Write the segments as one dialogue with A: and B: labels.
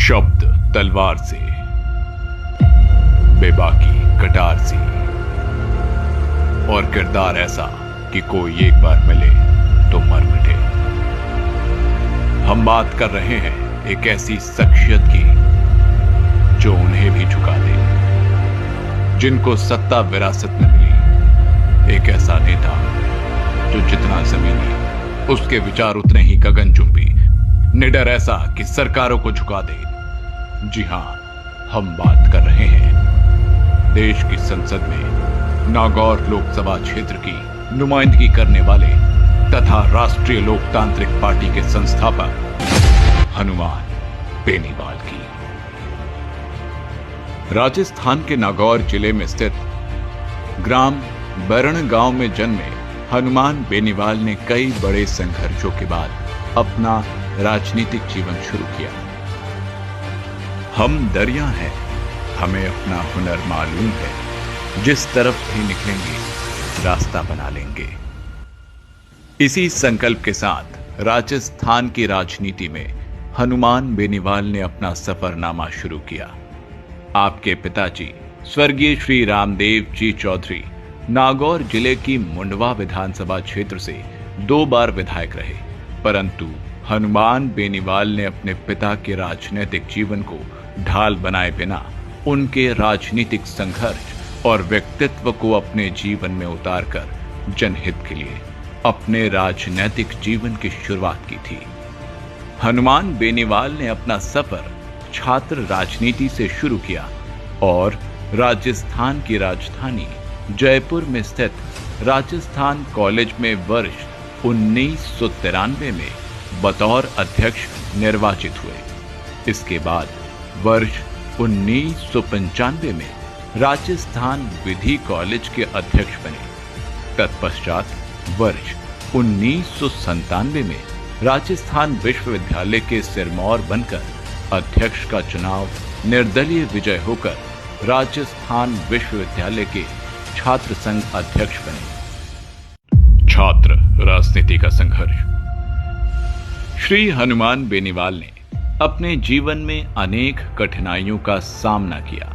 A: शब्द तलवार से, बेबाकी कटार सी, और किरदार ऐसा कि कोई एक बार मिले तो मर मिटे। हम बात कर रहे हैं एक ऐसी शख्सियत की जो उन्हें भी झुका दे, जिनको सत्ता विरासत में मिली। एक ऐसा नेता जो जितना जमीनी उसके विचार उतने ही गगनचुंबी, निडर ऐसा कि सरकारों को झुका दे। जी हां, हम बात कर रहे हैं देश की संसद में नागौर लोकसभा क्षेत्र की नुमाइंदगी करने वाले तथा राष्ट्रीय लोकतांत्रिक पार्टी के संस्थापक हनुमान बेनीवाल की। राजस्थान के नागौर जिले में स्थित ग्राम बरण गांव में जन्मे हनुमान बेनीवाल ने कई बड़े संघर्षों के बाद अपना राजनीतिक जीवन शुरू किया। हम दरिया हैं, हमें अपना हुनर मालूम है, जिस तरफ भी निकलेंगे रास्ता बना लेंगे। इसी संकल्प के साथ राजस्थान की राजनीति में हनुमान बेनीवाल ने अपना सफरनामा शुरू किया। आपके पिताजी स्वर्गीय श्री रामदेव जी चौधरी नागौर जिले की मुंडवा विधानसभा क्षेत्र से 2 बार विधायक रहे, परंतु हनुमान बेनीवाल ने अपने पिता के राजनीतिक जीवन को ढाल बनाए बिना उनके राजनीतिक संघर्ष और व्यक्तित्व को अपने जीवन में उतारकर जनहित के लिए अपने राजनीतिक जीवन की शुरुआत की थी। हनुमान बेनीवाल ने अपना सफर छात्र राजनीति से शुरू किया और राजस्थान की राजधानी जयपुर में स्थित राजस्थान कॉलेज में वर्ष 1993 में बतौर अध्यक्ष निर्वाचित हुए। इसके बाद वर्ष 1995 में राजस्थान विधि कॉलेज के अध्यक्ष बने। तत्पश्चात वर्ष 1997 में राजस्थान विश्वविद्यालय के सिरमौर बनकर अध्यक्ष का चुनाव निर्दलीय विजय होकर राजस्थान विश्वविद्यालय के छात्र संघ अध्यक्ष बने। छात्र राजनीति का संघर्ष। श्री हनुमान बेनीवाल ने अपने जीवन में अनेक कठिनाइयों का सामना किया,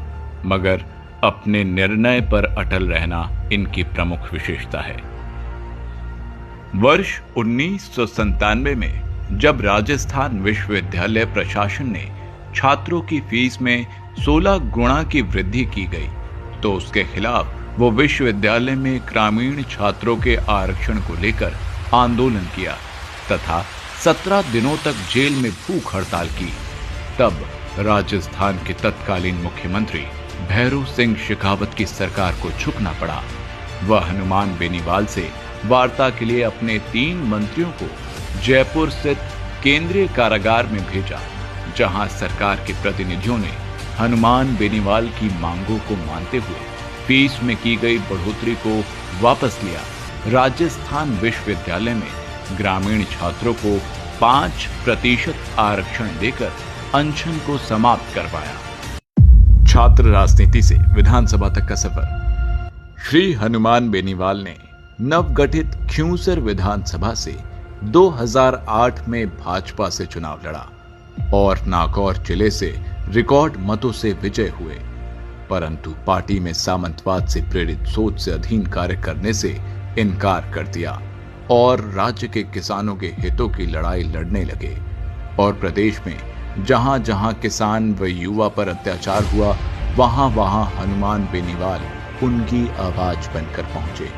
A: मगर अपने निर्णय पर अटल रहना इनकी प्रमुख विशेषता है। वर्ष 1997 में जब राजस्थान विश्वविद्यालय प्रशासन ने छात्रों की फीस में 16 गुना की वृद्धि की गई, तो उसके खिलाफ वो विश्वविद्यालय में ग्रामीण छात्रों के आरक्षण को लेकर आंदोलन किया तथा 17 दिनों तक जेल में भूख हड़ताल की। तब राजस्थान के तत्कालीन मुख्यमंत्री भैरू सिंह शेखावत की सरकार को झुकना पड़ा। वह हनुमान बेनीवाल से वार्ता के लिए अपने 3 मंत्रियों को जयपुर स्थित केंद्रीय कारागार में भेजा, जहां सरकार के प्रतिनिधियों ने हनुमान बेनीवाल की मांगों को मानते हुए फीस में की गई बढ़ोतरी को वापस लिया। राजस्थान विश्वविद्यालय में ग्रामीण छात्रों को 5% आरक्षण देकर अनशन को समाप्त करवाया। छात्र राजनीति से विधानसभा तक का सफर। श्री हनुमान बेनीवाल ने नवगठित ख्यूसर विधानसभा से 2008 में भाजपा से चुनाव लड़ा और नागौर जिले से रिकॉर्ड मतों से विजय हुए, परंतु पार्टी में सामंतवाद से प्रेरित सोच से अधीन कार्य करने से इनकार कर दिया और राज्य के किसानों के हितों की लड़ाई लड़ने लगे। और प्रदेश में जहां जहां किसान व युवा पर अत्याचार हुआ, वहां वहां हनुमान बेनीवाल उनकी आवाज बनकर पहुंचे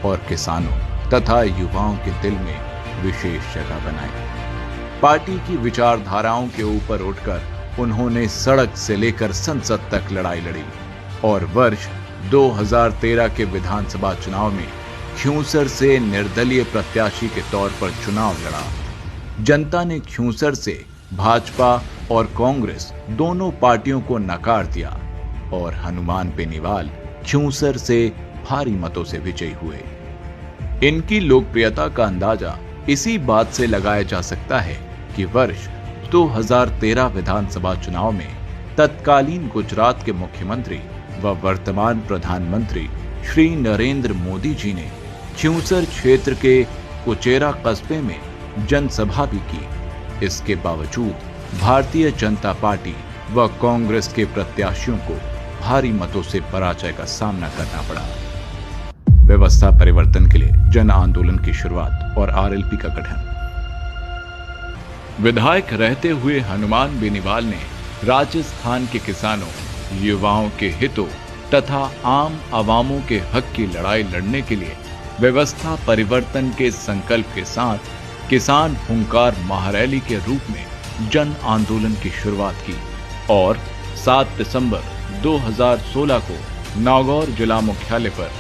A: और किसानों तथा युवाओं के दिल में विशेष जगह बनाई। पार्टी की विचारधाराओं के ऊपर उठकर उन्होंने सड़क से लेकर संसद तक लड़ाई लड़ी और वर्ष 2013 के विधानसभा चुनाव में ख्यूसर से निर्दलीय प्रत्याशी के तौर पर चुनाव लड़ा। जनता ने ख्यूसर से भाजपा और कांग्रेस दोनों पार्टियों को नकार दिया और हनुमान बेनीवाल ख्यूसर से भारी मतों से विजयी हुए। इनकी लोकप्रियता का अंदाजा इसी बात से लगाया जा सकता है कि वर्ष 2013 विधानसभा चुनाव में तत्कालीन गुजरात के मुख्यमंत्री व वर्तमान प्रधानमंत्री श्री नरेंद्र मोदी जी ने ख्यूसर क्षेत्र के कुचेरा कस्बे में जनसभा भी की। इसके बावजूद भारतीय जनता पार्टी व कांग्रेस के प्रत्याशियों को भारी मतों से पराजय का सामना करना पड़ा। व्यवस्था परिवर्तन के लिए जन आंदोलन की शुरुआत और आरएलपी का गठन। विधायक रहते हुए हनुमान बेनीवाल ने राजस्थान के किसानों, युवाओं के हितों तथा आम आवामों के हक की लड़ाई लड़ने के लिए व्यवस्था परिवर्तन के संकल्प के साथ किसान हुंकार महारैली के रूप में जन आंदोलन की शुरुआत की और 7 दिसंबर 2016 को नागौर जिला मुख्यालय पर,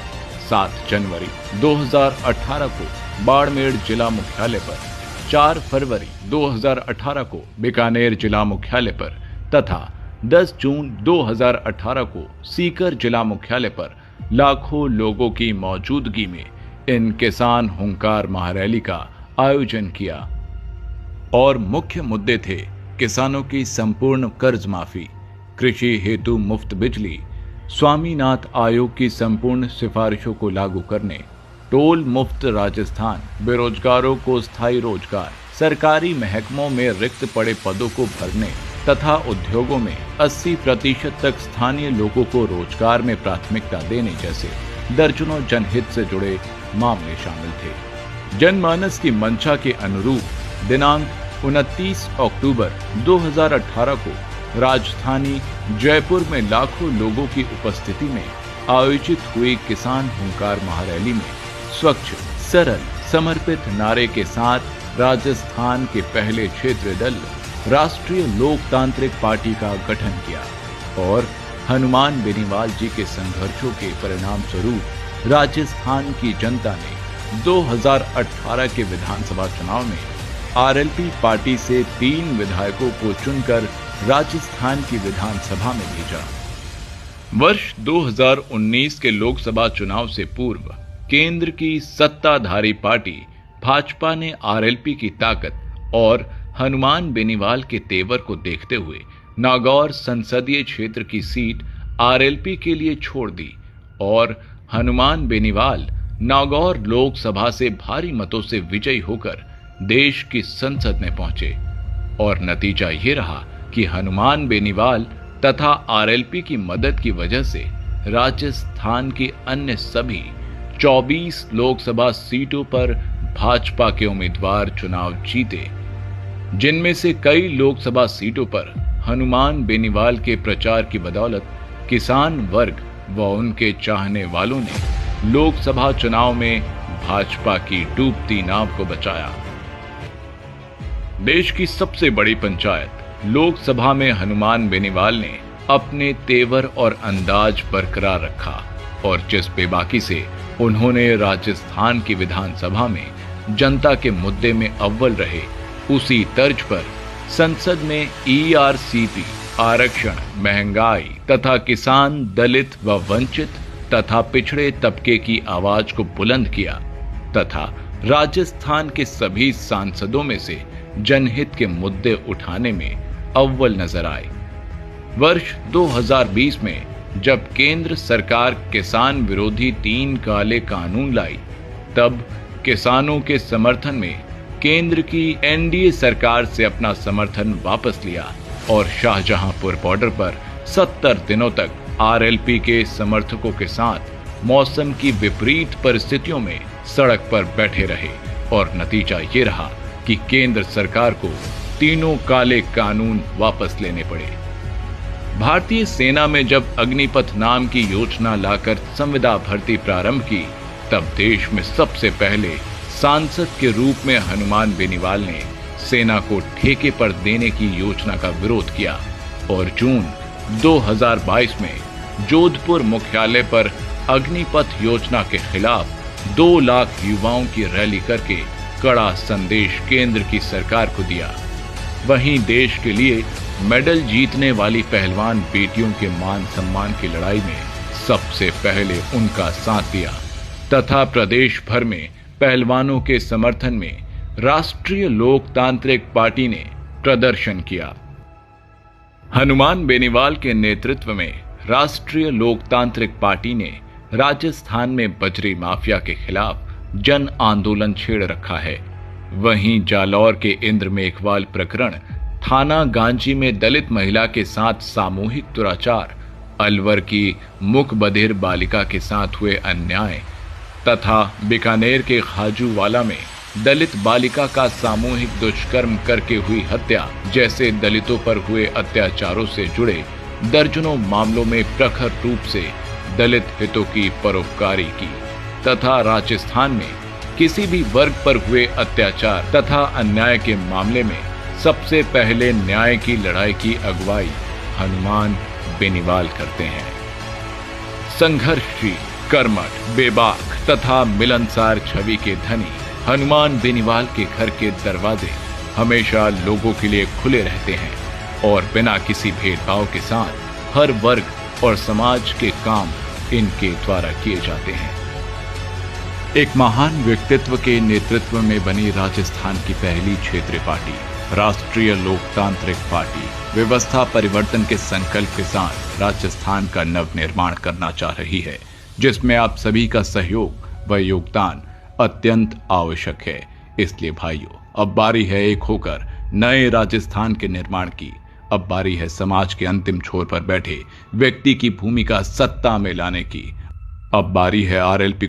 A: 7 जनवरी 2018 को बाड़मेर जिला मुख्यालय पर, 4 फरवरी 2018 को बीकानेर जिला मुख्यालय पर तथा 10 जून 2018 को सीकर जिला मुख्यालय पर लाखों लोगों की मौजूदगी में इन किसान हुंकार महारैली का आयोजन किया और मुख्य मुद्दे थे किसानों की संपूर्ण कर्ज माफी, कृषि हेतु मुफ्त बिजली, स्वामीनाथन आयोग की संपूर्ण सिफारिशों को लागू करने, टोल मुक्त राजस्थान, बेरोजगारों को स्थायी रोजगार, सरकारी महकमों में रिक्त पड़े पदों को भरने तथा उद्योगों में 80% तक स्थानीय लोगों को रोजगार में प्राथमिकता देने जैसे दर्जनों जनहित से जुड़े मामले शामिल थे। जनमानस की मंशा के अनुरूप दिनांक 29 अक्टूबर 2018 को राजधानी जयपुर में लाखों लोगों की उपस्थिति में आयोजित हुई किसान हुंकार महारैली में स्वच्छ, सरल, समर्पित नारे के साथ राजस्थान के पहले क्षेत्रीय दल राष्ट्रीय लोकतांत्रिक पार्टी का गठन किया और हनुमान बेनीवाल जी के संघर्षों के परिणाम स्वरूप राजस्थान की जनता ने 2018 के विधानसभा चुनाव में आरएलपी पार्टी से 3 विधायकों को चुनकर राजस्थान की विधानसभा में भेजा। वर्ष 2019 के लोकसभा चुनाव से पूर्व केंद्र की सत्ताधारी पार्टी भाजपा ने आरएलपी की ताकत और हनुमान बेनीवाल के तेवर को देखते हुए नागौर संसदीय क्षेत्र की सीट आरएलपी के लिए छोड़ दी और हनुमान बेनीवाल नागौर लोकसभा से भारी मतों से विजयी होकर देश की संसद में पहुंचे और नतीजा ये रहा कि हनुमान बेनीवाल तथा आरएलपी की मदद की वजह से राजस्थान की अन्य सभी 24 लोकसभा सीटों पर भाजपा के उम्मीदवार चुनाव जीते, जिनमें से कई लोकसभा सीटों पर हनुमान बेनीवाल के प्रचार की बदौलत किसान वर्ग व उनके चाहने वालों ने लोकसभा चुनाव में भाजपा की डूबती नाव को बचाया। देश की सबसे बड़ी पंचायत लोकसभा में हनुमान बेनीवाल ने अपने तेवर और अंदाज बरकरार रखा और जिस बेबाकी से उन्होंने राजस्थान की विधानसभा में जनता के मुद्दे में अव्वल रहे, उसी तर्ज पर संसद में ईआरसीपी, आरक्षण, महंगाई तथा किसान, दलित व वंचित तथा पिछड़े तबके की आवाज को बुलंद किया तथा राजस्थान के सभी सांसदों में से जनहित के मुद्दे उठाने में अव्वल नजर आए। वर्ष 2020 में जब केंद्र सरकार किसान विरोधी 3 काले कानून लाई, तब किसानों के समर्थन में केंद्र की एनडीए सरकार से अपना समर्थन वापस लिया और शाहजहांपुर बॉर्डर पर 70 दिनों तक आरएलपी के समर्थकों के साथ मौसम की विपरीत परिस्थितियों में सड़क पर बैठे रहे और नतीजा ये रहा कि केंद्र सरकार को तीनों काले कानून वापस लेने पड़े। भारतीय सेना में जब अग्निपथ नाम की योजना लाकर संविदा भर्ती प्रारंभ की, तब देश में सबसे पहले सांसद के रूप में हनुमान बेनीवाल ने सेना को ठेके पर देने की योजना का विरोध किया और जून 2022 में जोधपुर मुख्यालय पर अग्निपथ योजना के खिलाफ 2 लाख युवाओं की रैली करके कड़ा संदेश केंद्र की सरकार को दिया। वहीं देश के लिए मेडल जीतने वाली पहलवान बेटियों के मान सम्मान की लड़ाई में सबसे पहले उनका साथ दिया तथा प्रदेश भर में पहलवानों के समर्थन में राष्ट्रीय लोकतांत्रिक पार्टी ने प्रदर्शन किया। हनुमान बेनीवाल के नेतृत्व में राष्ट्रीय लोकतांत्रिक पार्टी ने राजस्थान में बजरी माफिया के खिलाफ जन आंदोलन छेड़ रखा है। वहीं जालौर के इंद्र मेघवाल प्रकरण थाना गांची में दलित महिला के साथ सामूहिक दुराचार, अलवर की मुख बधिर बालिका के साथ हुए अन्याय तथा बीकानेर के खाजूवाला में दलित बालिका का सामूहिक दुष्कर्म करके हुई हत्या जैसे दलितों पर हुए अत्याचारों से जुड़े दर्जनों मामलों में प्रखर रूप से दलित हितों की परोपकारी की तथा राजस्थान में किसी भी वर्ग पर हुए अत्याचार तथा अन्याय के मामले में सबसे पहले न्याय की लड़ाई की अगुवाई हनुमान बेनीवाल करते हैं। संघर्षशील, कर्मठ, बेबाक तथा मिलनसार छवि के धनी हनुमान बेनीवाल के घर के दरवाजे हमेशा लोगों के लिए खुले रहते हैं और बिना किसी भेदभाव के साथ हर वर्ग और समाज के काम इनके द्वारा किए जाते हैं। एक महान व्यक्तित्व के नेतृत्व में बनी राजस्थान की पहली क्षेत्रीय पार्टी राष्ट्रीय लोकतांत्रिक पार्टी व्यवस्था परिवर्तन के संकल्प के साथ राजस्थान का नवनिर्माण करना चाह रही है, जिसमें आप सभी का सहयोग व योगदान अत्यंत आवश्यक है। इसलिए भाइयों, अब बारी है एक होकर नए राजस्थान के निर्माण की। अब बारी है समाज के अंतिम छोर पर बैठे व्यक्ति की भूमिका सत्ता में लाने की। अब बारी है आरएलपी